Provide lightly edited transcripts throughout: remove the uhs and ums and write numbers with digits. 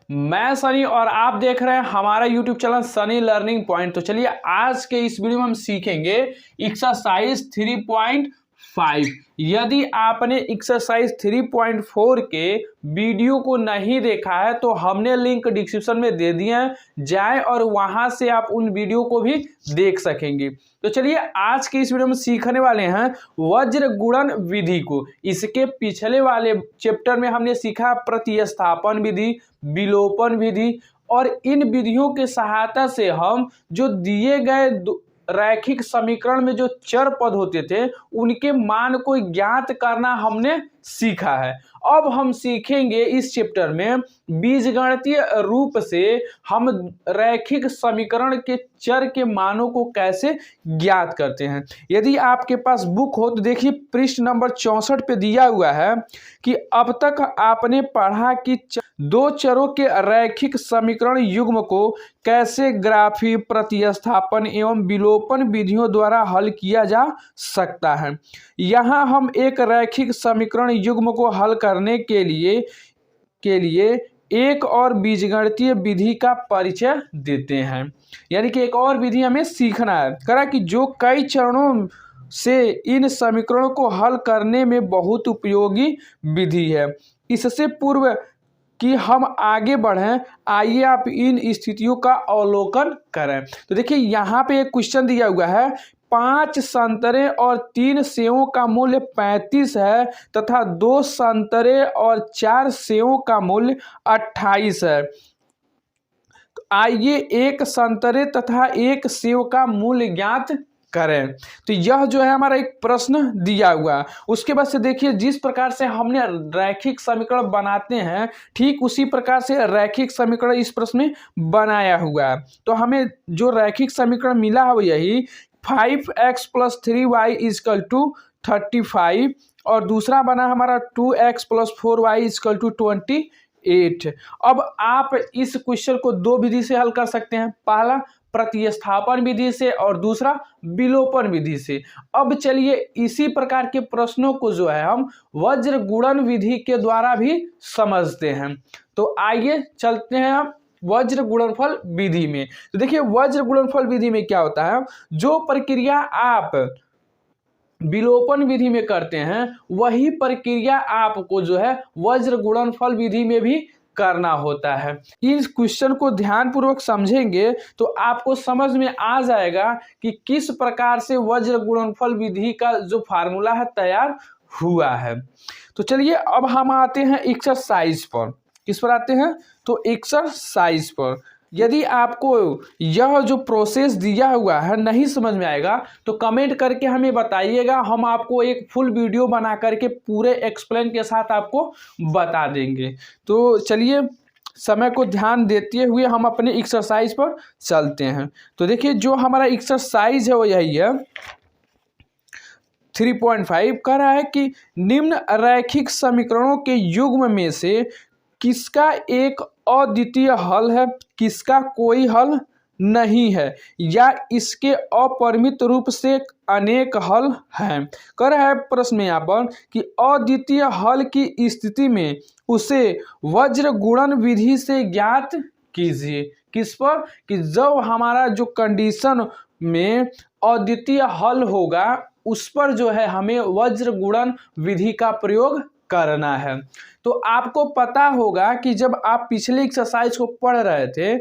मैं सनी और आप देख रहे हैं हमारा YouTube channel Sunny learning point. तो चलिए आज के इस वीडियो में हम सीखेंगे एक्सरसाइज 3.5। यदि आपने एक्सरसाइज 3.4 के वीडियो को नहीं देखा है तो हमने लिंक डिस्क्रिप्शन में दे दिए हैं, जाएं और वहां से आप उन वीडियो को भी देख सकेंगे। तो चलिए आज के इस वीडियो में सीखने वाले हैं वज्र गुणन विधि को। इसके पिछले वाले चैप्टर में हमने सीखा प्रतिस्थापन विधि, विलोपन विधि, और इन विधियों के सहायता से हम जो दिए गए रैखिक समीकरण में जो चर पद होते थे उनके मान को ज्ञात करना हमने सीखा है। अब हम सीखेंगे इस चैप्टर में बीजगणितीय रूप से हम रैखिक समीकरण के चर के मानों को कैसे ज्ञात करते हैं। यदि आपके पास बुक हो तो देखिए पृष्ठ नंबर 64 पे दिया हुआ है कि अब तक आपने पढ़ा कि दो चरों के रैखिक समीकरण युग्म को कैसे ग्राफी, प्रतिस्थापन एवं विलोपन विधियों द्वारा हल किया जा सकता है। यहाँ हम एक रैखिक समीकरण युग्म को हल करने के लिए एक और बीजगणितीय विधि का परिचय देते हैं। यानी कि एक और विधि हमें सीखना है करा कि जो कई चरणों से इन समीकरणों को हल करने में बहुत उपयोगी विधि है। इससे पूर्व कि हम आगे बढ़ें, आइए आप इन स्थितियों का अवलोकन करें। तो देखिए यहाँ पे एक क्वेश्चन दिया हुआ है, 5 संतरे और 3 सेवों का मूल्य 35 है तथा 2 संतरे और 4 सेवों का मूल्य 28 है। तो आइए एक संतरे तथा एक सेव का मूल्य ज्ञात करें। तो यह जो है हमारा एक प्रश्न दिया हुआ है। उसके बाद से देखिए जिस प्रकार से हमने रैखिक समीकरण बनाते हैं ठीक उसी प्रकार से रैखिक समीकरण इस प्रश्न में बनाया हुआ है। तो हमें जो रैखिक समीकरण मिला है वो यही 5x + 3y = 35 और दूसरा बना हमारा 2x + 4y = 28। अब आप इस क्वेश्चन को दो विधि से हल कर सकते हैं, पहला प्रतिस्थापन विधि से और दूसरा विलोपन विधि से। अब चलिए इसी प्रकार के प्रश्नों को जो है हम वज्र गुणन विधि के द्वारा भी समझते हैं। तो आइए चलते हैं हम वज्र गुणनफल विधि में। तो देखिए वज्र गुणनफल विधि में क्या होता है, जो प्रक्रिया आप विलोपन विधि में करते हैं वही प्रक्रिया आपको जो है वज्र गुणनफल विधि में भी करना होता है। इस क्वेश्चन को ध्यान पूर्वक समझेंगे तो आपको समझ में आ जाएगा कि किस प्रकार से वज्र गुणनफल विधि का जो फार्मूला है तैयार हुआ है। तो चलिए अब हम आते हैं एक्सरसाइज पर। किस पर आते हैं, तो एक्सरसाइज पर। यदि आपको यह जो प्रोसेस दिया हुआ है नहीं समझ में आएगा तो कमेंट करके हमें बताइएगा, हम आपको एक फुल वीडियो बना करके पूरे एक्सप्लेन के साथ आपको बता देंगे। तो चलिए समय को ध्यान देते हुए हम अपने एक्सरसाइज पर चलते हैं। तो देखिए जो हमारा एक्सरसाइज है वो यही है, 3.5 कह रहा है कि निम्न रैखिक समीकरणों के युग्म में से किसका एक अद्वितीय हल है, किसका कोई हल नहीं है, या इसके अपरिमित रूप से अनेक हल हैं। कह रहा है प्रश्न में यहाँ पर कि अद्वितीय हल की स्थिति में उसे वज्र गुणन विधि से ज्ञात कीजिए। किस पर, कि जब हमारा जो कंडीशन में अद्वितीय हल होगा उस पर जो है हमें वज्र गुणन विधि का प्रयोग करना है। तो आपको पता होगा कि जब आप पिछले एक्सरसाइज को पढ़ रहे थे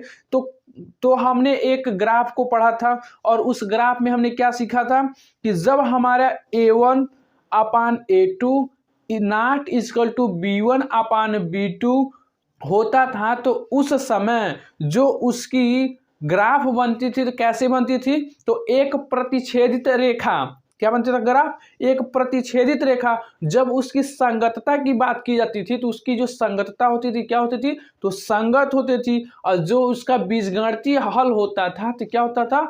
तो हमने एक ग्राफ को पढ़ा था और उस ग्राफ में हमने क्या सीखा था कि जब हमारा a1/a2 ≠ b1/b2 होता था तो उस समय जो उसकी ग्राफ बनती थी तो कैसे बनती थी, तो एक प्रतिच्छेदित रेखा, क्या बनती था ग्राफ, एक प्रतिच्छेदित रेखा। जब उसकी संगतता की बात की जाती थी तो उसकी जो संगतता होती थी क्या होती थी, तो संगत होती थी, और जो उसका बीजगणितीय हल होता था तो क्या होता था,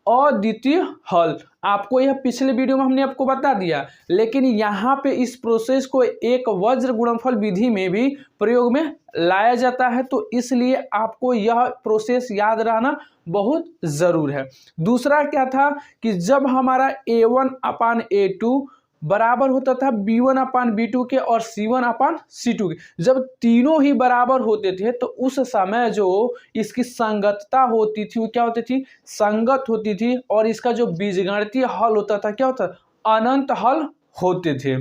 अद्वितीय हल। आपको यह पिछले वीडियो में हमने आपको बता दिया, लेकिन यहाँ पे इस प्रोसेस को एक वज्र गुणनफल विधि में भी प्रयोग में लाया जाता है, तो इसलिए आपको यह प्रोसेस याद रहना बहुत जरूर है। दूसरा क्या था कि जब हमारा a1/a2 बराबर होता था B1/B2 के और C1/C2 के। जब तीनों ही बराबर होते थे तो उस समय जो इसकी संगतता होती थी वो क्या होती थी, संगत होती थी, और इसका जो बीजगणितीय हल होता था क्या होता, अनंत हल होते थे।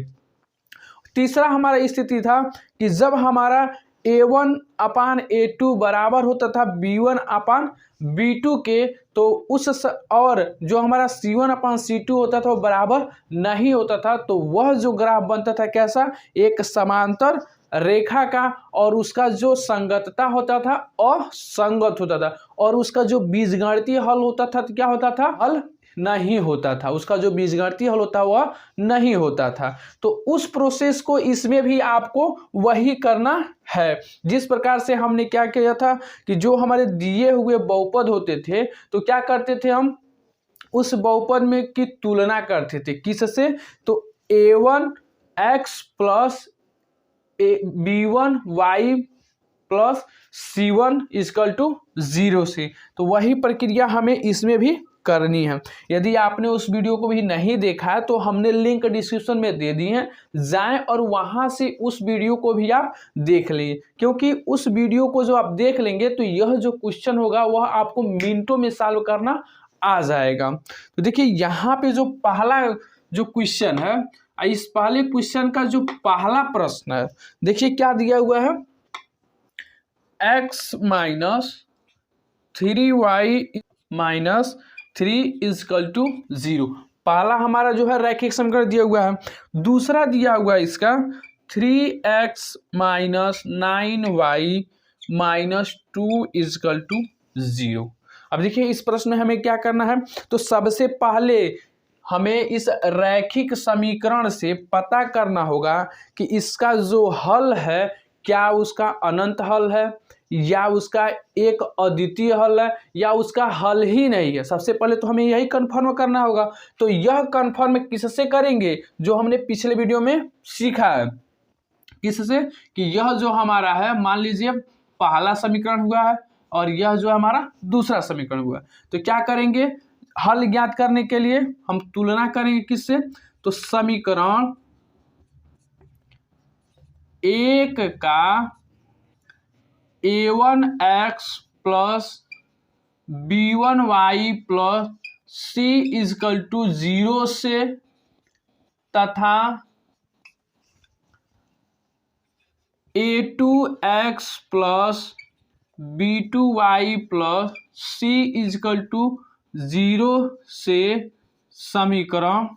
तीसरा हमारा स्थिति था कि जब हमारा A1/A2 बराबर होता था B1/B2 के, तो और जो हमारा C1/C2 होता था वो बराबर नहीं होता था, तो वह जो ग्राफ बनता था कैसा, एक समांतर रेखा का, और उसका जो संगतता होता था असंगत होता था, और उसका जो बीजगणितीय हल होता था तो क्या होता था, हल नहीं होता था, उसका जो बीजगणितीय हल होता वह नहीं होता था। तो उस प्रोसेस को इसमें भी आपको वही करना है, जिस प्रकार से हमने क्या किया था कि जो हमारे दिए हुए बहुपद होते थे तो क्या करते थे, हम उस बहुपद में की तुलना करते थे किससे, तो A1x plus B1y plus C1 equal to 0 से। तो वही प्रक्रिया हमें इसमें भी करनी है। यदि आपने उस वीडियो को भी नहीं देखा है तो हमने लिंक डिस्क्रिप्शन में दे दी है, जाएं और वहां से उस वीडियो को भी आप देख लें, क्योंकि उस वीडियो को जो आप देख लेंगे तो यह जो क्वेश्चन होगा वह आपको मिनटों में सॉल्व करना आ जाएगा। तो देखिए यहाँ पे जो पहला जो क्वेश्चन है, इस पहले क्वेश्चन का जो पहला प्रश्न है, देखिए क्या दिया हुआ है, x minus 3y minus 3 equal to 0। पहला हमारा जो है रैखिक समीकरण दिया हुआ है। दूसरा दिया हुआ है इसका 3x minus 9y minus 2 equal to 0। अब देखिए इस प्रश्न में हमें क्या करना है, तो सबसे पहले हमें इस रैखिक समीकरण से पता करना होगा कि इसका जो हल है क्या उसका अनंत हल है, या उसका एक अद्वितीय हल है, या उसका हल ही नहीं है। सबसे पहले तो हमें यही कंफर्म करना होगा। तो यह कंफर्म किससे करेंगे, जो हमने पिछले वीडियो में सीखा है, किससे, कि यह जो हमारा है, मान लीजिए पहला समीकरण हुआ है और यह जो हमारा दूसरा समीकरण हुआ है, तो क्या करेंगे, हल ज्ञात करने के लिए हम तुलना करेंगे किससे, तो समीकरण एक का A1x plus B1y plus C equal to 0 से, तथा A2x plus B2y plus C equal to 0 से समीकरण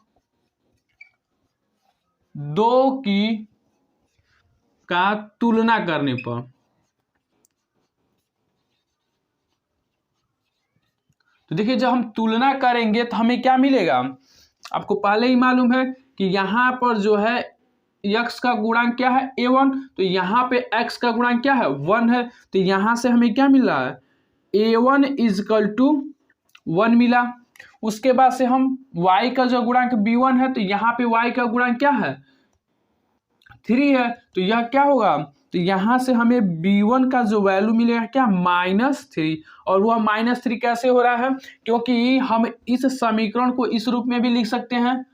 2 की का तुलना करने पर, तो देखिए जब हम तुलना करेंगे तो हमें क्या मिलेगा, आपको पहले ही मालूम है कि यहाँ पर जो है x का गुणांक क्या है, A1, तो यहाँ पे x का गुणांक क्या है, 1 है, तो यहाँ से हमें क्या मिल रहा है, A1 इक्वल टू 1 मिला। उसके बाद से हम y का जो गुणांक B1 है, तो यहाँ पे y का गुणांक क्या है, 3 है, तो यह क्या होगा, तो यहाँ से हमें B1 का जो वैल्यू मिलेगा क्या, -3, और वह -3 कैसे हो रहा है, क्योंकि हम इस समीकरण को इस रूप में भी लिख सकते हैं,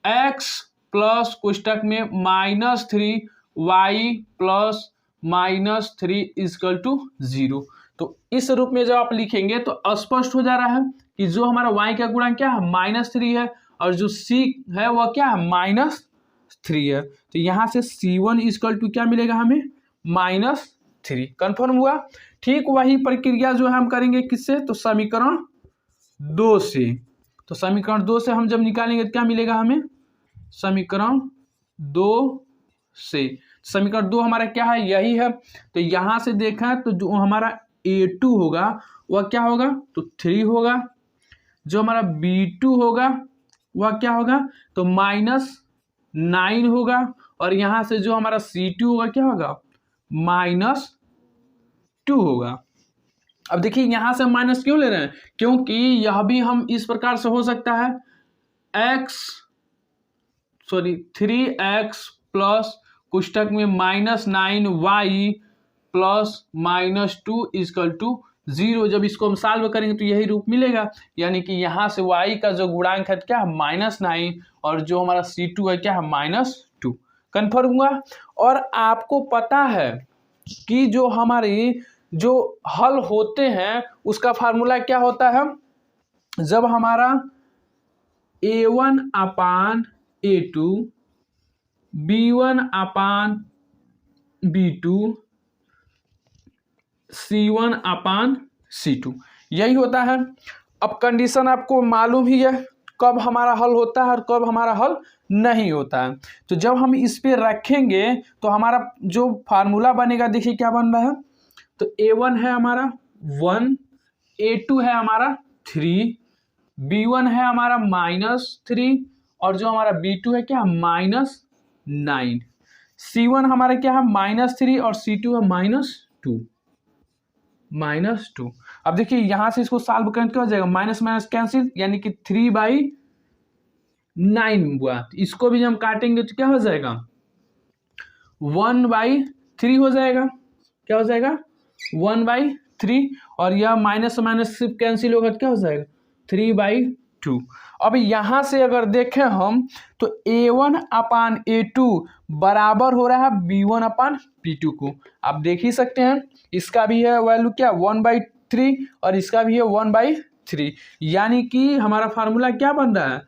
x प्लस कोष्टक में -3y प्लस -3 इक्वल टू 0। तो इस रूप में जब आप लिखेंगे तो स्पष्ट हो जा रहा है कि जो हमारा y का गुणांक क्या है, -3 है, और जो c है वह क्या है, -3 है। तो यहाँ से C1 इक्वल टू क्या मिलेगा हमें, -3। कंफर्म हुआ। ठीक वही प्रक्रिया जो है हम करेंगे किससे, तो समीकरण 2 से। तो समीकरण 2 से हम जब निकालेंगे तो क्या मिलेगा हमें, समीकरण 2 से, समीकरण 2 हमारा क्या है, यही है। तो यहाँ से देखा तो जो हमारा A2 होगा वह क्या होगा, तो 3 होगा, जो हमारा B2 होगा वह क्या होगा, तो -9 होगा, और यहाँ से जो हमारा C2 होगा क्या होगा, -2 होगा। अब देखिए यहाँ से माइनस क्यों ले रहे हैं, क्योंकि यह भी हम इस प्रकार से हो सकता है, 3x प्लस कोष्टक में -9y प्लस -2 इक्वल टू 0। जब इसको हम सॉल्व करेंगे तो यही रूप मिलेगा, यानी कि यहाँ से y का जो गुणांक है क्या है -9 और जो हमारा C2 है क्या है -2। कन्फर्म हुआ। और आपको पता है कि जो हमारी जो हल होते हैं उसका फार्मूला क्या होता है, जब हमारा A1/A2 B1/B2 C1/C2 यही होता है। अब कंडीशन आपको मालूम ही है कब हमारा हल होता है और कब हमारा हल नहीं होता है। तो जब हम इस पे रखेंगे तो हमारा जो फार्मूला बनेगा, देखिए क्या बन रहा है। तो A1 है हमारा 1, A2 है हमारा 3, B1 है हमारा -3 और जो हमारा B2 है क्या -9, C1 हमारा क्या है -3 और C2 है -2। अब देखिए यहां से इसको सॉल्व करें तो क्या हो जाएगा, माइनस माइनस कैंसिल, यानी कि 3/9 हुआ। इसको भी हम काटेंगे तो क्या हो जाएगा 1/3 हो जाएगा। क्या हो जाएगा 1/3 और यह माइनस माइनस सिर्फ कैंसिल होगा तो क्या हो जाएगा 3/2। अब यहाँ से अगर देखें हम तो A1/A2 बराबर हो रहा है B1/B2 को। आप देख ही सकते हैं इसका भी है वैल्यू क्या 1/3 और इसका भी है 1/3, यानी कि हमारा फार्मूला क्या बन रहा है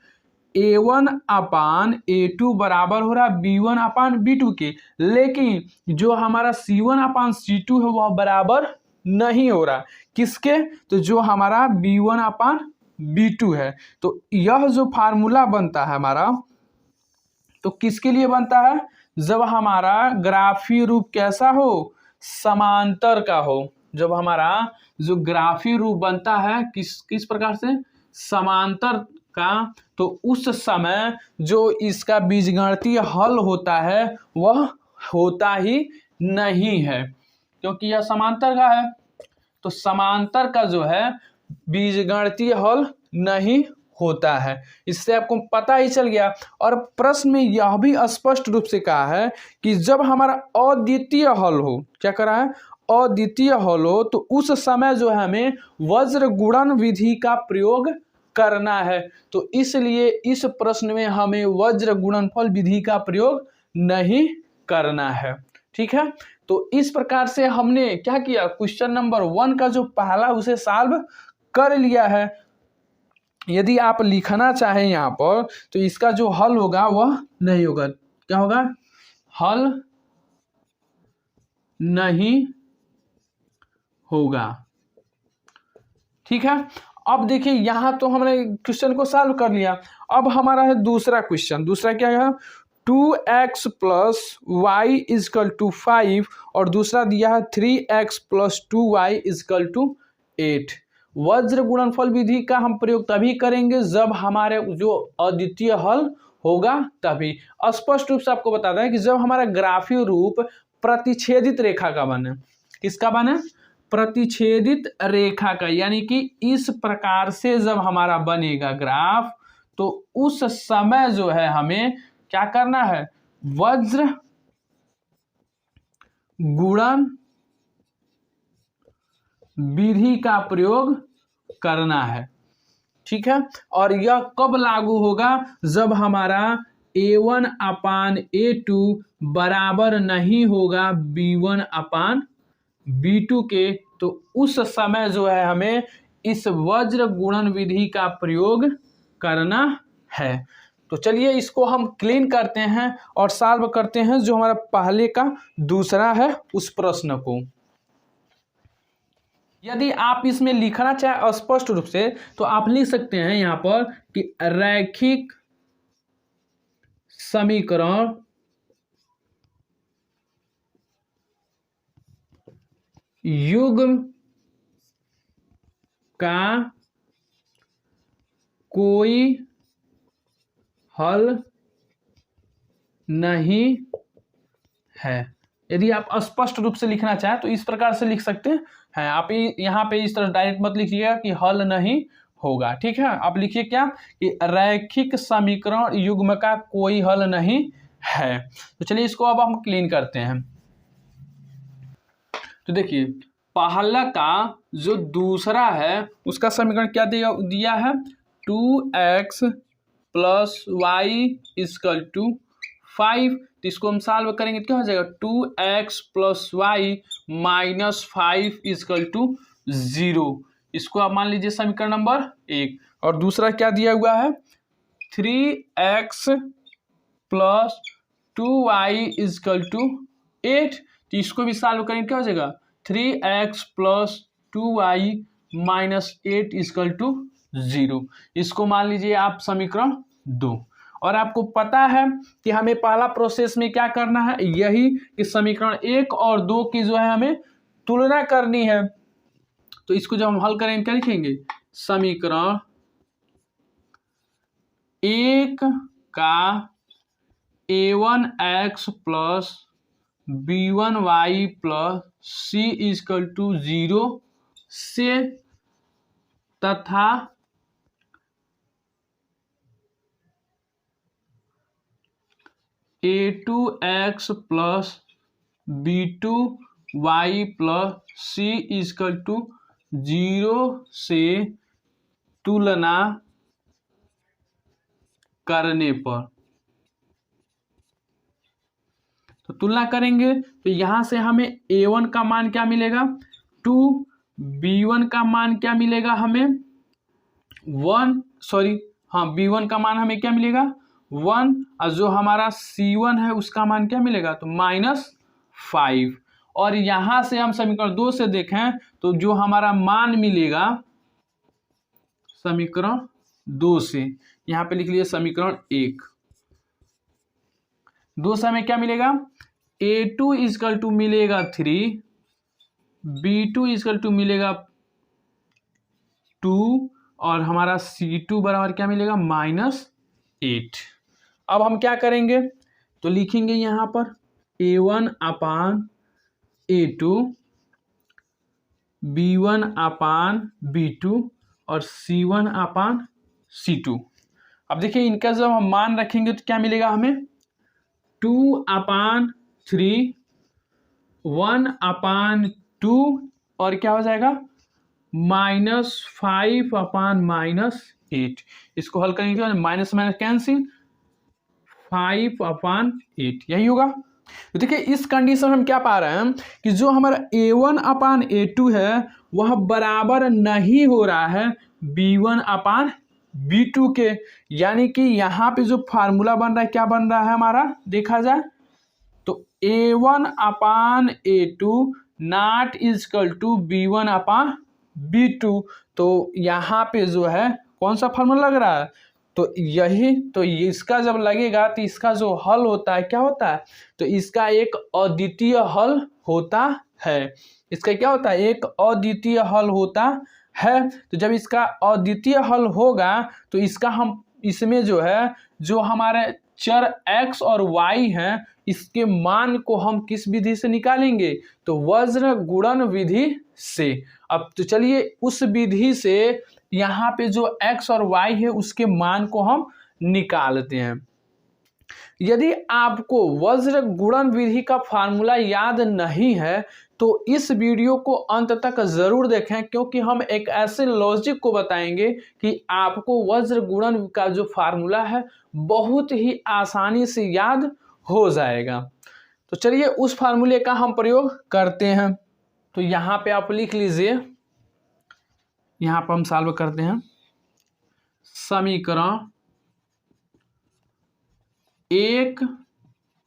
A1/A2 बराबर हो रहा है B1/B2 के। लेकिन जो हमारा C1/C2 है वह बराबर नहीं हो रहा, किसके, तो जो हमारा B1/B2 है। तो यह जो फार्मूला बनता है हमारा, तो किसके लिए बनता है, जब हमारा ग्राफीय रूप कैसा हो, समांतर का हो। जब हमारा जो ग्राफीय रूप बनता है किस प्रकार से, समांतर का, तो उस समय जो इसका बीजगणितीय हल होता है वह होता ही नहीं है, क्योंकि यह समांतर का है। तो समांतर का जो है बीजगणितीय हल नहीं होता है। इससे आपको पता ही चल गया। और प्रश्न में यह भी स्पष्ट रूप से कहा है कि जब हमारा अद्वितीय हल हो, क्या करा है, अद्वितीय हल हो, तो उस समय जो है हमें वज्र गुणन विधि का प्रयोग करना है। तो इसलिए इस प्रश्न में हमें वज्र गुणनफल विधि का प्रयोग नहीं करना है। ठीक है, तो इस प्रकार से हमने क्या किया, क्वेश्चन नंबर 1 का जो पहला उसे सॉल्व कर लिया है। यदि आप लिखना चाहें यहाँ पर तो इसका जो हल होगा वह नहीं होगा, क्या होगा, हल नहीं होगा। ठीक है, अब देखिए यहाँ तो हमने क्वेश्चन को सॉल्व कर लिया। अब हमारा है दूसरा क्वेश्चन। दूसरा क्या है, 2x + y = 5 और दूसरा दिया है 3x + 2y = 8। वज्र गुणनफल विधि का हम प्रयोग तभी करेंगे जब हमारे जो अद्वितीय हल होगा तभी। स्पष्ट रूप से आपको बताता है कि जब हमारा ग्राफीय रूप प्रतिच्छेदित रेखा का बने, किसका बने, प्रतिच्छेदित रेखा का, यानी कि इस प्रकार से जब हमारा बनेगा ग्राफ, तो उस समय जो है हमें क्या करना है, वज्र गुणन विधि का प्रयोग करना है। ठीक है, और यह कब लागू होगा, जब हमारा A1/A2 बराबर नहीं होगा B1/B2 के, तो उस समय जो है हमें इस वज्र गुणन विधि का प्रयोग करना है। तो चलिए इसको हम क्लीन करते हैं और सॉल्व करते हैं जो हमारा पहले का दूसरा है उस प्रश्न को। यदि आप इसमें लिखना चाहें स्पष्ट रूप से तो आप लिख सकते हैं यहाँ पर कि रैखिक समीकरण युग्म का कोई हल नहीं है। यदि आप स्पष्ट रूप से लिखना चाहें तो इस प्रकार से लिख सकते हैं। आप यहाँ पे इस तरह डायरेक्ट मत लिखिएगा कि हल नहीं होगा। ठीक है, आप लिखिए क्या कि रैखिक समीकरण युग्म का कोई हल नहीं है। तो चलिए इसको अब हम क्लीन करते हैं। तो देखिए पहला का जो दूसरा है उसका समीकरण क्या दिया है, 2x plus Y is equal to 5। तो इसको हम सॉल्व करेंगे तो क्या हो जाएगा, 2x plus y minus 5 equal to 0। इसको आप मान लीजिए समीकरण नंबर 1। और दूसरा क्या दिया हुआ है, 3x plus 2y is equal to 8। तो इसको भी सॉल्व करेंगे क्या हो जाएगा, 3x plus 2y minus 8 is equal to 0। इसको मान लीजिए आप समीकरण 2। और आपको पता है कि हमें पहला प्रोसेस में क्या करना है, यही कि समीकरण 1 और 2 की जो है हमें तुलना करनी है। तो इसको जब हम हल करेंगे क्या लिखेंगे, समीकरण 1 का a1x plus b1y plus c equal to 0 से तथा a2x plus b2y plus c equal to 0 से तुलना करने पर। तो तुलना करेंगे तो यहां से हमें a1 का मान क्या मिलेगा 2, b1 का मान क्या मिलेगा हमें 1, b1 का मान हमें क्या मिलेगा 1, और जो हमारा c1 है उसका मान क्या मिलेगा तो -5। और यहां से हम समीकरण 2 से देखें तो जो हमारा मान मिलेगा समीकरण 2 से, यहां पे लिख लीजिए समीकरण 1। 2 से हमें क्या मिलेगा, a2 इजकल टू मिलेगा 3, b2 इजकल टू मिलेगा 2, और हमारा c2 बराबर क्या मिलेगा -8। अब हम क्या करेंगे तो लिखेंगे यहां पर a1 अपान a2, b1 अपान b2 और c1 अपान c2। अब देखिए इनका जब हम मान रखेंगे तो क्या मिलेगा हमें 2/3, 1/2 और क्या हो जाएगा -5/-8। इसको हल करेंगे माइनस माइनस कैंसिल, 5/8 यही होगा। तो देखिए इस कंडीशन में हम क्या पा रहे हैं कि जो हमारा a1/a2 है वह बराबर नहीं हो रहा है b1/b2 के, यानी कि यहाँ पे जो फार्मूला बन रहा है क्या बन रहा है हमारा, देखा जाए तो a1/a2 not is equal to b1/b2। तो यहाँ पे जो है कौन सा फार्मूला लग रहा है, तो यही, तो इसका जब लगेगा तो इसका जो हल होता है क्या होता है, तो इसका एक अद्वितीय हल होता है। इसका क्या होता है, एक अद्वितीय हल होता है। तो जब इसका अद्वितीय हल होगा तो इसका हम इसमें जो है जो हमारे चर x और y हैं इसके मान को हम किस विधि से निकालेंगे, तो वज्र गुणन विधि से। अब तो चलिए उस विधि से यहाँ पे जो x और y है उसके मान को हम निकालते हैं। यदि आपको वज्र गुणन विधि का फार्मूला याद नहीं है तो इस वीडियो को अंत तक जरूर देखें, क्योंकि हम एक ऐसे लॉजिक को बताएंगे कि आपको वज्र गुणन का जो फार्मूला है बहुत ही आसानी से याद हो जाएगा। तो चलिए उस फार्मूले का हम प्रयोग करते हैं। तो यहाँ पे आप लिख लीजिए, यहाँ पर हम सॉल्व करते हैं समीकरण 1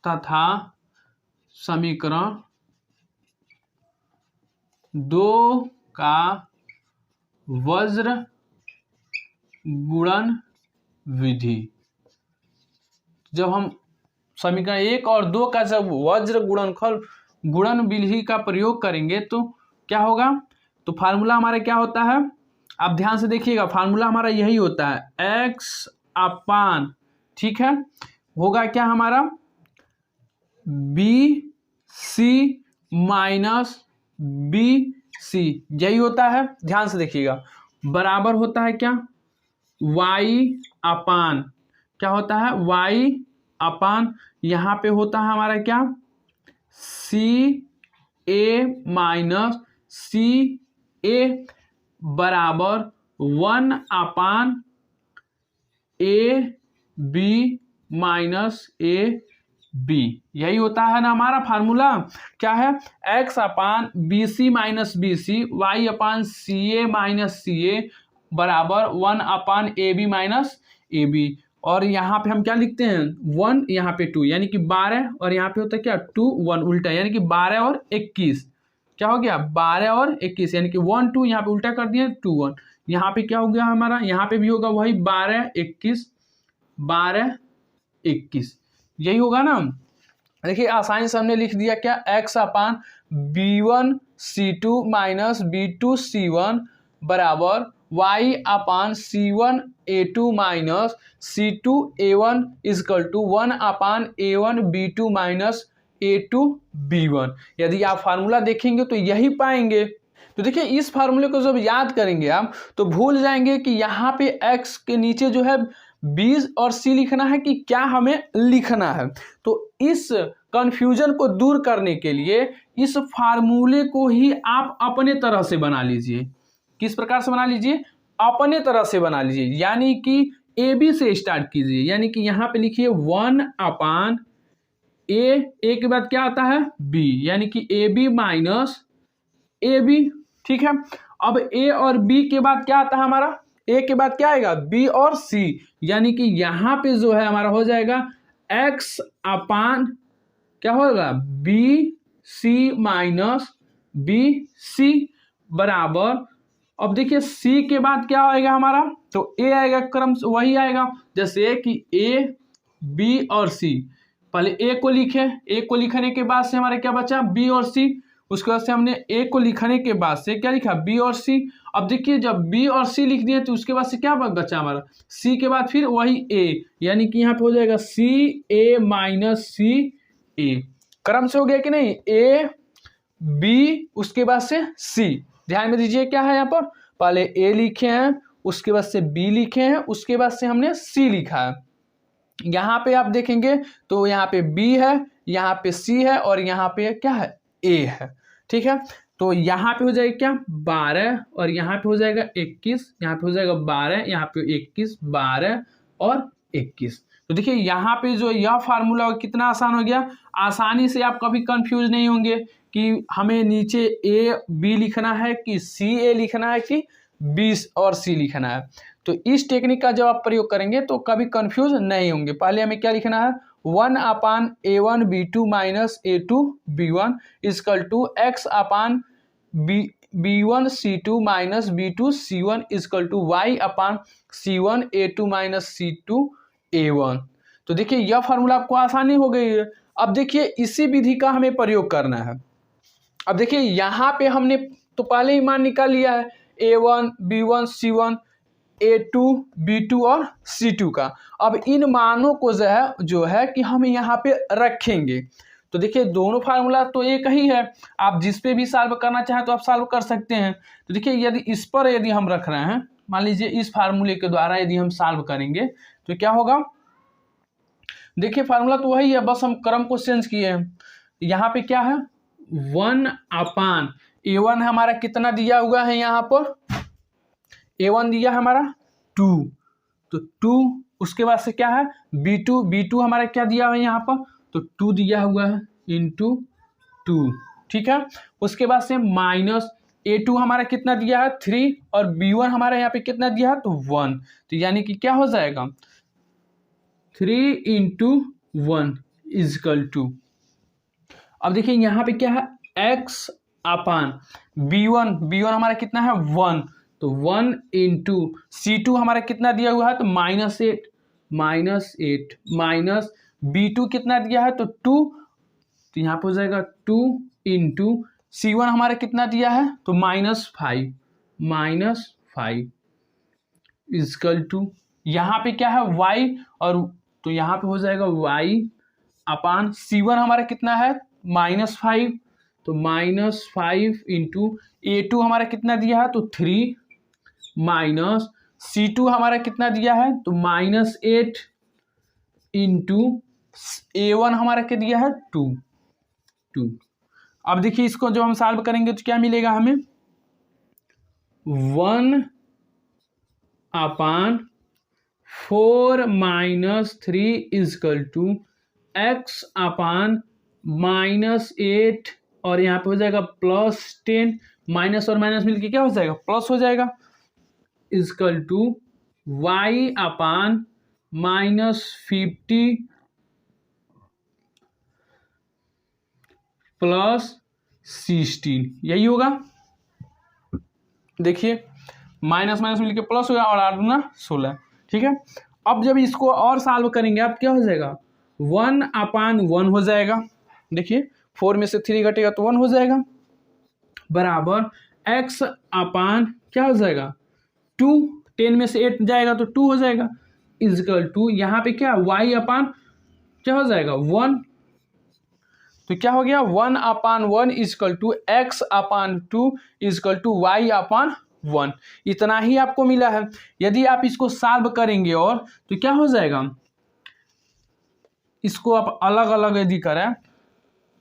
तथा समीकरण 2 का वज्र गुणन विधि। जब हम समीकरण 1 और 2 का जब वज्र गुणन विधि का प्रयोग करेंगे तो क्या होगा, तो फार्मूला हमारा क्या होता है, आप ध्यान से देखिएगा, फार्मूला हमारा यही होता है x अपान, ठीक है, होगा क्या हमारा BC माइनस BC, यही होता है, ध्यान से देखिएगा, बराबर होता है क्या y अपान, क्या होता है y अपान, यहाँ पे होता है हमारा क्या CA माइनस सी ए बराबर 1 A B minus A B. यही होता है ना हमारा फार्मूला। क्या है? X upon B C minus B C, Y upon C A minus C A बराबर 1 A B minus A B. और यहाँ पे हम क्या लिखते हैं? 1 यहाँ पे 2, यानी कि 12, और यहाँ पे होता है क्या? 2 1 उल्टा, यानी कि 12 और 21। क्या हो गया? 12 और 21, यानी कि 1 2 यहाँ पे उल्टा कर दिए 2 1। यहाँ पे क्या हो गया हमारा? यहाँ पे भी होगा वही 12 21 12 21, यही होगा ना। देखिए आसानी से हमने लिख दिया क्या? एक्स अपान b1 c2 minus b2 c1 बराबर y upon c1 a2 minus c2 a1 equal to 1 upon a1 b2 minus a2 b1। यदि आप फार्मूला देखेंगे तो यही पाएंगे। तो देखिए इस फार्मूले को जब याद करेंगे आप तो भूल जाएंगे कि यहाँ पे x के नीचे जो है b और c लिखना है कि क्या हमें लिखना है। तो इस कंफ्यूजन को दूर करने के लिए इस फार्मूले को ही आप अपने तरह से बना लीजिए। किस प्रकार से बना लीजिए? अपने तरह से बना लीजिए, यानी कि ए बी से स्टार्ट कीजिए। यानी कि यहाँ पे लिखिए 1 अपान ए के बाद क्या आता है? बी, यानी कि a B minus A b. ठीक है, अब ए और बी के बाद क्या आता है हमारा? ए के बाद क्या आएगा? बी और सी, यानी कि यहाँ पे जो है हमारा हो जाएगा एक्स अपान क्या होगा? बी सी माइनस बी सी बराबर, अब देखिए सी के बाद क्या आएगा हमारा? तो ए आएगा, क्रम वही आएगा जैसे कि ए बी और सी। पहले ए को लिखे, ए को लिखने के बाद से हमारे क्या बचा? बी और सी। उसके बाद से हमने ए को लिखने के बाद से क्या लिखा? बी और सी। अब देखिए जब बी और सी लिख दिए तो उसके बाद से क्या बचा हमारा? सी के बाद फिर वही ए, यानी कि यहाँ पे हो जाएगा सी ए माइनस सी ए। क्रम से हो गया कि नहीं? ए बी उसके बाद से सी। ध्यान में दीजिए क्या है यहाँ पर? पहले ए लिखे हैं, उसके बाद से बी लिखे हैं, उसके बाद से हमने सी लिखा है। यहाँ पे आप देखेंगे तो यहाँ पे बी है, यहाँ पे सी है, और यहाँ पे क्या है? ए है। ठीक है, तो यहाँ पे हो जाएगा क्या? 12, और यहाँ पे हो जाएगा 21, यहाँ पे हो जाएगा 12, यहाँ पे 21 12 और 21। तो देखिए यहाँ पे जो यह फार्मूला कितना आसान हो गया। आसानी से आप कभी कंफ्यूज नहीं होंगे कि हमें नीचे ए बी लिखना है कि सी ए लिखना है कि बी और सी लिखना है। तो इस टेक्निक का जब आप प्रयोग करेंगे तो कभी कंफ्यूज नहीं होंगे। पहले हमें क्या लिखना है? 1 upon a1 b2 minus a2 b1 equal to x upon b1 c2 minus b2 c1 equal to y upon c1 a2 minus c2 a1। तो देखिए यह फार्मूला आपको आसानी हो गई है। अब देखिए इसी विधि का हमें प्रयोग करना है। अब देखिए यहाँ पे हमने तो पहले ही मान निकाल लिया है a1 b1 c1 a2 b2 और c2 का। अब इन मानों को जो है कि हम यहाँ पे रखेंगे। तो देखिए दोनों फार्मूला तो एक ही है, आप जिस पे भी सॉल्व करना चाहें तो आप सॉल्व कर सकते हैं। तो देखिए यदि इस पर यदि हम रख रहे हैं, मान लीजिए इस फार्मूले के द्वारा यदि हम सॉल्व करेंगे तो क्या होगा? देखिए फार्मूला तो वही है, बस हम क्रम को चेंज किए हैं। यहाँ पे क्या है? 1 अपान a1 हमारा कितना दिया हुआ है? यहाँ पर a1 दिया है हमारा 2, तो 2 उसके बाद से क्या है? b2 हमारा क्या दिया हुआ है यहाँ पर? तो 2 दिया हुआ है इंटू 2। ठीक है, उसके बाद से माइनस a2 हमारा कितना दिया है? 3, और b1 हमारा यहाँ पे कितना दिया है? तो 1। तो यानी कि क्या हो जाएगा? 3 इंटू 1 इजकल टू, अब देखिए यहाँ पे क्या है? x अपान b1 हमारा कितना है? 1, तो 1 इंटू c2 हमारा कितना दिया हुआ है? तो -8 माइनस b2 कितना दिया है? तो 2, तो यहाँ पे हो जाएगा 2 इंटू c1 हमारा कितना दिया है? तो -5 इजकल टू, यहाँ पे क्या है? y, और तो यहाँ पे हो जाएगा y अपान c1 हमारा कितना है? -5, तो -5 इंटू a2 हमारा कितना दिया है? तो 3 माइनस c2 हमारा कितना दिया है? तो -8 इंटू a1 हमारा क्या दिया है? 2। अब देखिए इसको जो हम सॉल्व करेंगे तो क्या मिलेगा हमें, 1/4 - 3 इजकल टू x अपान -8 और यहाँ पे हो जाएगा +10, माइनस और माइनस मिलके क्या हो जाएगा, प्लस हो जाएगा, इजकल टू y अपान -50 +16, यही होगा। देखिए माइनस माइनस मिलके प्लस होगा और 8 दूना 16, ठीक है। अब जब इसको और सॉल्व करेंगे अब क्या हो जाएगा, 1/1 हो जाएगा। देखिए 4 में से 3 घटेगा तो 1 हो जाएगा, बराबर x अपान क्या हो जाएगा 2, 10 में से 8 जाएगा तो 2 हो जाएगा, इजकल टू यहाँ पे क्या y अपान क्या हो जाएगा 1, तो क्या हो गया 1/1 equal to x upon 2 equal to y upon 1। इतना ही आपको मिला है। यदि आप इसको सॉल्व करेंगे और तो क्या हो जाएगा, इसको आप अलग अलग यदि करें,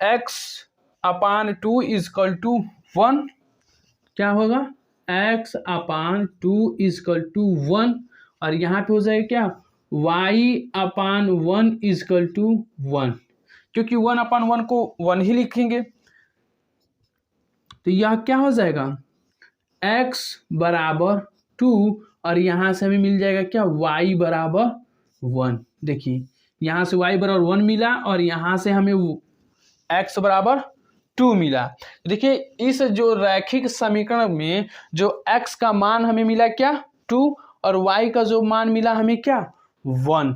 x अपान 2 इजकल टू 1, क्या होगा x अपान 2 इजकल टू 1 और यहाँ पे हो जाएगा क्या y अपान 1 इजकल टू 1, क्योंकि 1/1 को 1 ही लिखेंगे तो यह क्या हो जाएगा x बराबर 2 और यहाँ से हमें मिल जाएगा क्या y बराबर 1। देखिए यहाँ से y बराबर 1 मिला और यहाँ से हमें x बराबर 2 मिला। देखिए इस जो रैखिक समीकरण में जो x का मान हमें मिला क्या 2 और y का जो मान मिला हमें क्या 1,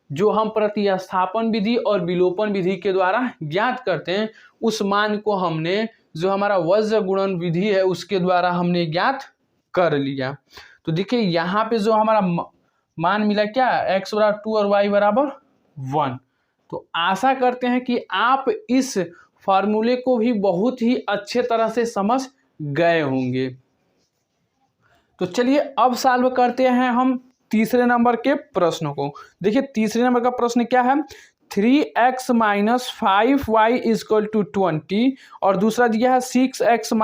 जो हम प्रतिस्थापन विधि और विलोपन विधि के द्वारा ज्ञात करते हैं, उस मान को हमने जो हमारा वज्र गुणन विधि है उसके द्वारा हमने ज्ञात कर लिया। तो देखिए यहाँ पे जो हमारा मान मिला क्या x बराबर 2 और y बराबर 1। तो आशा करते हैं कि आप इस फार्मूले को भी बहुत ही अच्छे तरह से समझ गए होंगे। तो चलिए अब सॉल्व करते हैं हम तीसरे नंबर के प्रश्नों को। देखिए तीसरे नंबर का प्रश्न क्या है, 3x - 5y इजकल टू 20 और दूसरा दिया है 6x -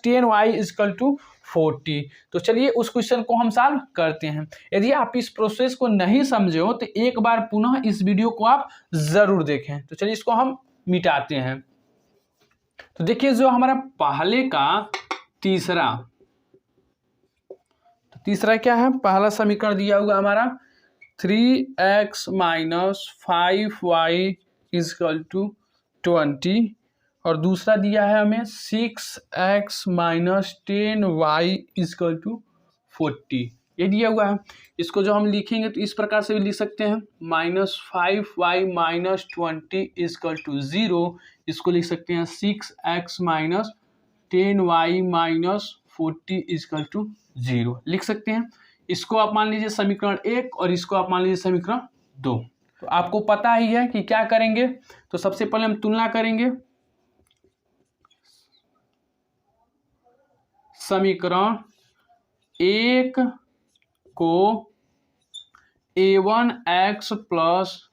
10y इजकल टू 40। तो चलिए उस क्वेश्चन को हम सॉल्व करते हैं। यदि आप इस प्रोसेस को नहीं समझे हो तो एक बार पुनः इस वीडियो को आप जरूर देखें। तो चलिए इसको हम मिटाते हैं। तो देखिए जो हमारा पहले का तीसरा क्या है, पहला समीकरण दिया हुआ हमारा 3x - 5y इजकल टू 20 और दूसरा दिया है हमें 6x - 10y इजकल टू 40, ये दिया हुआ है। इसको जो हम लिखेंगे तो इस प्रकार से भी लिख सकते हैं -5y - 20 इजकल टू 0, इसको लिख सकते हैं 6x - 10y - 40 इजकल टू 0 लिख सकते हैं। इसको आप मान लीजिए समीकरण 1 और इसको आप मान लीजिए समीकरण 2। तो आपको पता ही है कि क्या करेंगे, तो सबसे पहले हम तुलना करेंगे। समीकरण 1 को a1x plus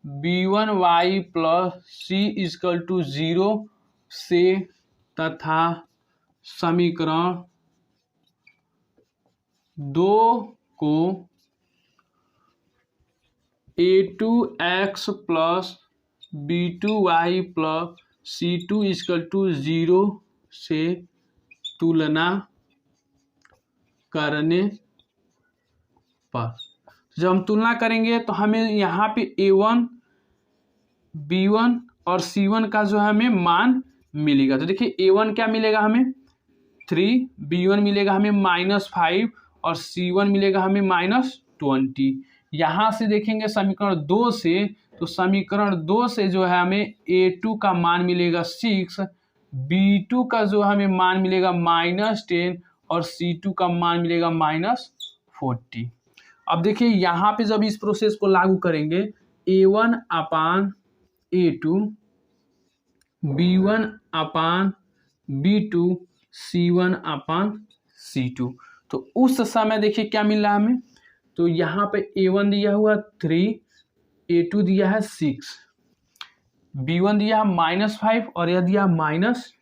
b1y plus c equal to 0 से तथा समीकरण 2 को a2x plus b2y plus c2 is equal to 0 से तुलना करने पर, जब हम तुलना करेंगे तो हमें यहाँ पे a1 b1 और c1 का जो है हमें मान मिलेगा। तो देखिए a1 क्या मिलेगा हमें 3, b1 मिलेगा हमें -5 और c1 मिलेगा हमें -20। यहाँ से देखेंगे समीकरण 2 से, तो समीकरण 2 से जो है हमें a2 का मान मिलेगा 6, b2 का जो हमें मान मिलेगा -10 और c2 का मान मिलेगा -40। अब देखिए यहाँ पे जब इस प्रोसेस को लागू करेंगे a1 अपान a2 b1 अपान b2 c1 अपान c2, तो उस समय देखिए क्या मिल रहा है हमें, तो यहाँ पे a1 दिया हुआ 3, a2 दिया है 6, B1 दिया है -5 और यह दिया -10,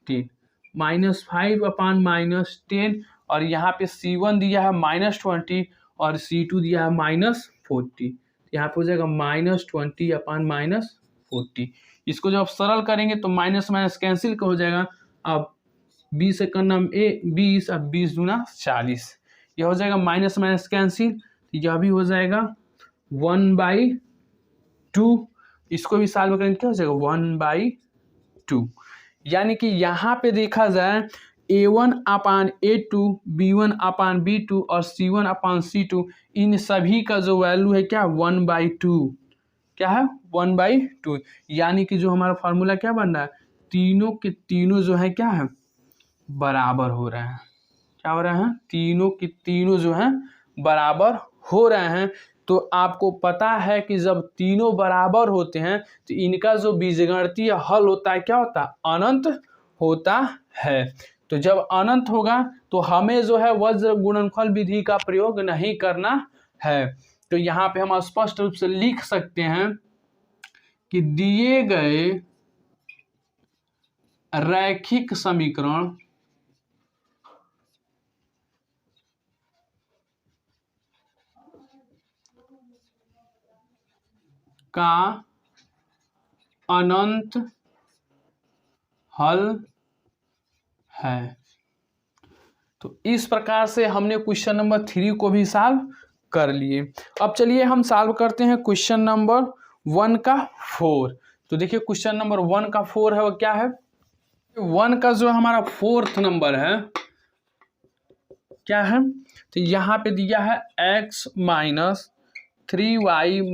-5/-10 और यहाँ पे C1 दिया है -20 और C2 दिया है -40। यहाँ पे हो जाएगा -20/-40। इसको जब आप सरल करेंगे तो माइनस माइनस कैंसिल हो जाएगा। अब 20 से करना 20, अब 20 दूना 40, यह हो जाएगा माइनस माइनस कैंसिल, यह भी हो जाएगा 1/2। इसको भी सॉल्व करेंगे क्या हो जाएगा 1/2। यानी कि यहाँ पे देखा जाए A1/A2, B1/B2 और C1/C2 इन सभी का जो वैल्यू है क्या 1/2, क्या है 1/2। यानी कि जो हमारा फॉर्मूला क्या बन रहा है, तीनों के तीनों जो है क्या है बराबर हो रहे हैं। क्या हो रहे हैं, तीनों के तीनों जो हैं बराबर हो रहे हैं। तो आपको पता है कि जब तीनों बराबर होते हैं तो इनका जो बीजगणितीय हल होता है क्या होता है, अनंत होता है। तो जब अनंत होगा तो हमें जो है वज्र गुणनफल विधि का प्रयोग नहीं करना है। तो यहाँ पे हम स्पष्ट रूप से लिख सकते हैं कि दिए गए रैखिक समीकरण का अनंत हल है। तो इस प्रकार से हमने क्वेश्चन नंबर 3 को भी सॉल्व कर लिए। अब चलिए हम सॉल्व करते हैं क्वेश्चन नंबर 1 का 4। तो देखिए क्वेश्चन नंबर 1 का 4 है वो क्या है, 1 का जो हमारा 4th नंबर है क्या है, तो यहाँ पे दिया है x - 3y -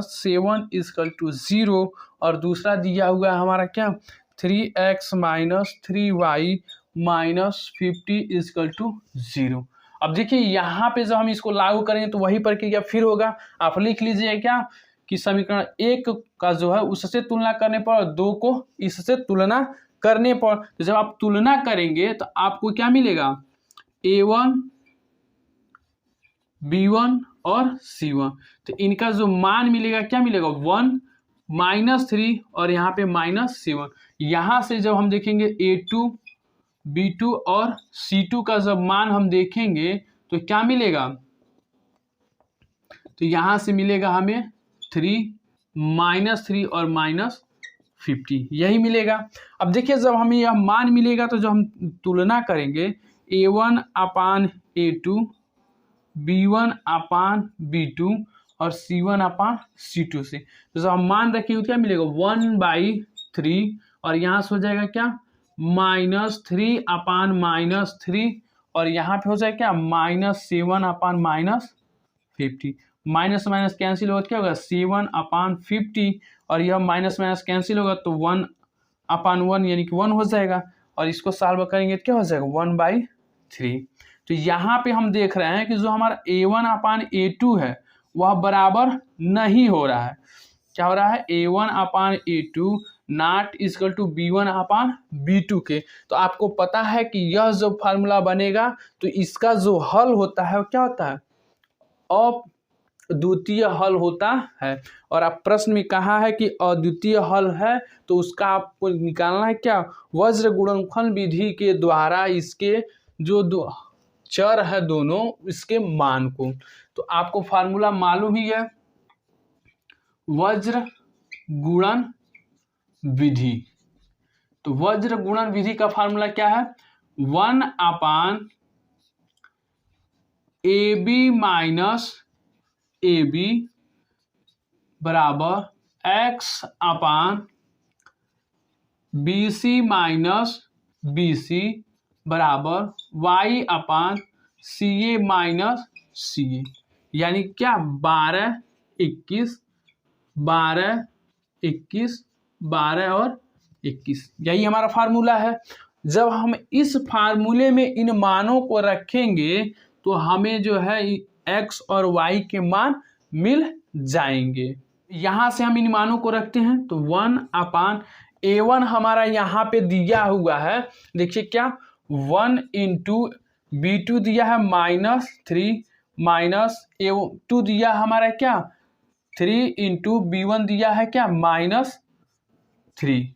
7 = 0 और दूसरा दिया हुआ है हमारा क्या 3x - 3y - 50 = 0। अब देखिए यहाँ पे जब हम इसको लागू करेंगे तो वही प्रक्रिया फिर होगा। आप लिख लीजिए क्या कि समीकरण 1 का जो है उससे तुलना करने पर 2 को इससे तुलना करने पर, तो जब आप तुलना करेंगे तो आपको क्या मिलेगा A1 B1 और C1। तो इनका जो मान मिलेगा क्या मिलेगा 1 -3 और यहाँ पे -7। यहाँ से जब हम देखेंगे A2 B2 और C2 का जब मान हम देखेंगे तो क्या मिलेगा, तो यहाँ से मिलेगा हमें 3 -3 और -50 यही मिलेगा। अब देखिए जब हमें यह मान मिलेगा तो जब हम तुलना करेंगे A1/A2 B1/B2 और C1/C2 से, तो जब हम मान रखेंगे तो क्या मिलेगा 1/3 और यहाँ से हो जाएगा क्या -3/-3 और यहाँ पे हो जाएगा क्या -7/-50। माइनस माइनस कैंसिल होगा क्या होगा 7/50 और यह माइनस माइनस कैंसिल होगा तो 1/1 यानी कि 1 हो जाएगा और इसको सॉल्व करेंगे तो क्या हो जाएगा 1/3। तो यहाँ पे हम देख रहे हैं कि जो हमारा A1/A2 है वह बराबर नहीं हो रहा है। क्या हो रहा है A1/A2 not equal to B1/B2 के। तो आपको पता है कि यह जो फार्मूला बनेगा तो इसका जो हल होता है वो क्या होता है अद्वितीय हल होता है। और आप प्रश्न में कहा है कि अद्वितीय हल है तो उसका आपको निकालना है क्या वज्र गुणनफल विधि के द्वारा इसके जो चर है दोनों इसके मान को। तो आपको फार्मूला मालूम ही है वज्र गुणन विधि। तो वज्र गुणन विधि का फार्मूला क्या है 1/AB - AB बराबर x/BC - BC बराबर y/CA - CA। यानी क्या 12 21 12 21 12 और 21 यही हमारा फार्मूला है। जब हम इस फार्मूले में इन मानों को रखेंगे तो हमें जो है x और y के मान मिल जाएंगे। यहाँ से हम इन मानों को रखते हैं तो 1/A1 हमारा यहाँ पे दिया हुआ है, देखिए क्या 1 × B2 दिया है -3 A2 दिया हमारा क्या 3 × B1 दिया है क्या -3 3।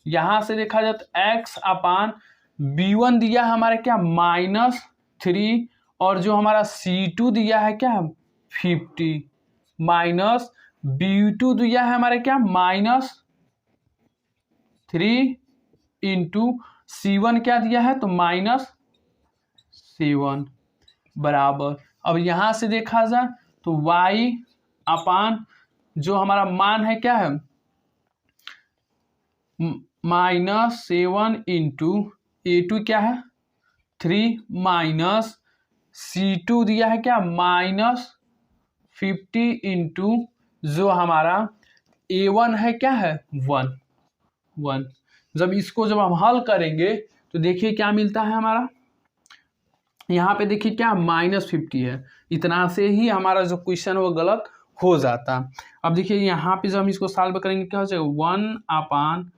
यहाँ से देखा जाए तो x अपान b1 दिया है हमारे क्या -3, और जो हमारा c2 दिया है क्या 50, माइनस b2 दिया है हमारे क्या -3 इंटू c1 क्या दिया है तो -7 बराबर। अब यहाँ से देखा जाए तो y अपान जो हमारा मान है क्या है -7 इंटू a2 क्या है 3 माइनस c2 दिया है क्या -50 इंटू जो हमारा a1 है क्या है 1। जब हम हल करेंगे तो देखिए क्या मिलता है हमारा, यहाँ पे देखिए क्या -50 है, इतना से ही हमारा जो क्वेश्चन वो गलत हो जाता। अब देखिए यहाँ पे जब हम इसको सॉल्व करेंगे क्या हो जाएगा 1 upon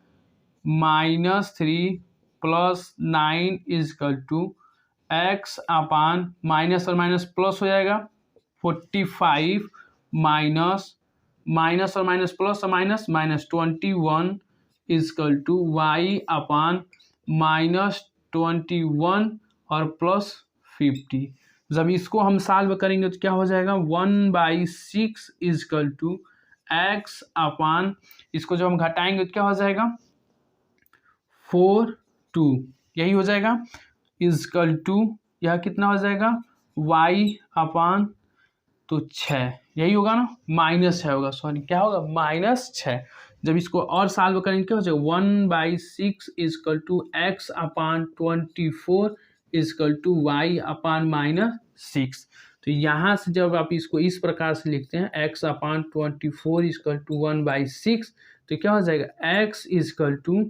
-3 plus 9 equal to x upon minus और माइनस प्लस हो जाएगा 45 माइनस और माइनस प्लस और minus -21 equal to y upon -21 और प्लस 50। जब इसको हम सॉल्व करेंगे तो क्या हो जाएगा 1/6 इजकल टू x अपान, इसको जब हम घटाएंगे तो क्या हो जाएगा 4/2, यही हो जाएगा इजकल टू यह कितना हो जाएगा y अपान तो 6, यही होगा ना -6 होगा, सॉरी क्या होगा -6। जब इसको और सॉल्व करेंगे क्या हो जाएगा 1/6 equal to x upon 24 equal to y upon -6। तो यहाँ से जब आप इसको इस प्रकार से लिखते हैं x अपान 24 इजकल टू 1/6, तो क्या हो जाएगा x इजकल टू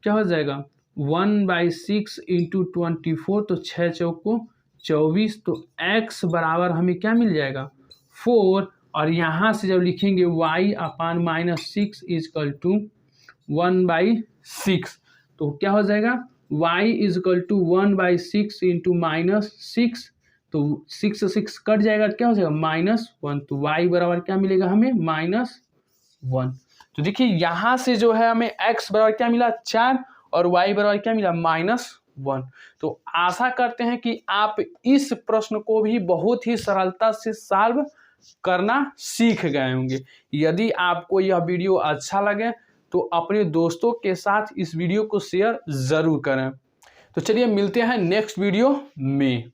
क्या हो जाएगा 1/6 इंटू 24, तो 6 चौको 24, तो x बराबर हमें क्या मिल जाएगा 4। और यहाँ से जब लिखेंगे y अपान -6 इजकल टू 1/6, तो क्या हो जाएगा y इजकल टू 1/6 इंटू -6, तो 6 से 6 कट जाएगा तो क्या हो जाएगा -1, तो y बराबर क्या मिलेगा हमें -1। तो देखिए यहाँ से जो है हमें x बराबर क्या मिला 4 और y बराबर क्या मिला -1। तो आशा करते हैं कि आप इस प्रश्न को भी बहुत ही सरलता से सॉल्व करना सीख गए होंगे। यदि आपको यह वीडियो अच्छा लगे तो अपने दोस्तों के साथ इस वीडियो को शेयर ज़रूर करें। तो चलिए मिलते हैं नेक्स्ट वीडियो में।